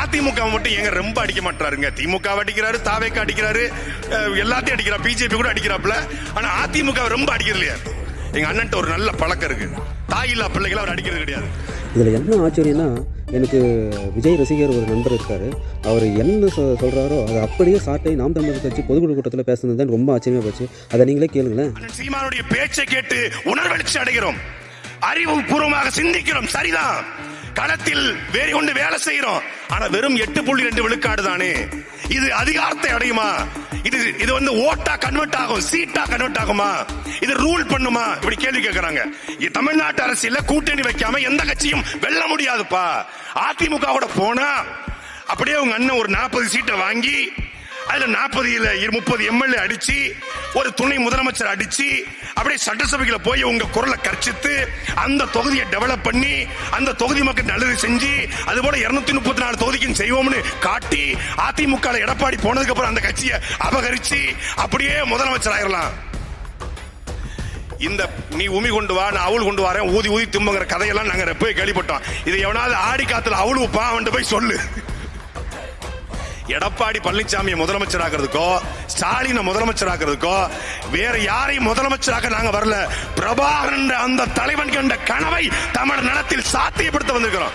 அதிமுக மட்டும் எங்க ரொம்ப அடிக்க மாட்டாருங்க. திமுக அடிக்கிறாரு, தாவேக்க அடிக்கிறாரு, எல்லாத்தையும் அடிக்கிறார், பிஜேபி கூட அடிக்கிறாப்ல. ஆனா அதிமுக ரொம்ப அடிக்கிறது இல்லையா? எங்க அண்ணன் ஒரு நல்ல பழக்கம் இருக்கு, தாயில்லா பிள்ளைகளை அவர் அடிக்கிறது கிடையாது. இதுல என்ன ஆச்சரியம்னா, எனக்கு விஜய் ரசிகர் ஒரு நண்பர் இருக்காரு. அவர் என்ன சொல்றாரோ அதை அப்படியே சாட்டை நாம் தமிழர் கட்சி பொதுக்குழு கூட்டத்தில் பேசுனது தான் ரொம்ப ஆச்சரியமா போச்சு. அதை நீங்களே கேளுங்களேன். சீமானுடைய பேச்சை கேட்டு உணர்வெழுச்சி அடைகிறோம், அறிவு பூர்வமாக சிந்திக்கிறோம். சரிதான், களத்தில் வேறு கொண்டு வேலை செய்யறோம். ஆனா வெறும் 8.2 விழுக்காடு தானே. இது அதிகாரத்தை அடையுமா? இது ஓட்டா கன்வெர்ட் ஆகும், சீட்டா கன்வெர்ட் ஆகுமா? இது ரூல் பண்ணுமா? இப்படி கேள்வி கேட்கறாங்க. தமிழ்நாட்டு அரசியல கூட்டணி வைக்காம எந்த கட்சியும் வெல்ல முடியாதுப்பா. அதிமுக கூட போனா அப்படியே உங்க அண்ணன் ஒரு 40 சீட்டை வாங்கி அதுல 30 எம்எல்ஏ அடிச்சு, ஒரு துணை முதலமைச்சர் அடிச்சு, அப்படியே சட்டசபைக்குள்ள போய் உங்க குரலை கர்ச்சித்து அந்த தொகுதியை டெவலப் பண்ணி அந்த தொகுதி மக்கள் நல்லது செஞ்சு, அது போல 234 தொகுதிக்கும் செய்வோம்னு காட்டி அதிமுக எடப்பாடி போனதுக்கு அப்புறம் அந்த கட்சியை அபகரிச்சு அப்படியே முதலமைச்சர் ஆயிரலாம். இந்த நீ உமி கொண்டு வா, நான் அவள் கொண்டு வரேன், ஊதி ஊதி தும்புங்கிற கதையெல்லாம் நாங்க போய் கேள்விப்பட்டோம். இதை எவனாவது ஆடி காத்துல அவள் வைப்பான், அவன்கிட்ட போய் சொல்லு. எடப்பாடி பழனிசாமியை முதலமைச்சராக்கிறதுக்கோ, ஸ்டாலினை முதலமைச்சராக்கிறதுக்கோ, வேற யாரையும் முதலமைச்சராக நாங்க வரல. பிரபாகரன் அந்த தலைவன் கண்ட கனவை தமிழ் நிலத்தில் சாத்தியப்படுத்த வந்திருக்கிறோம்.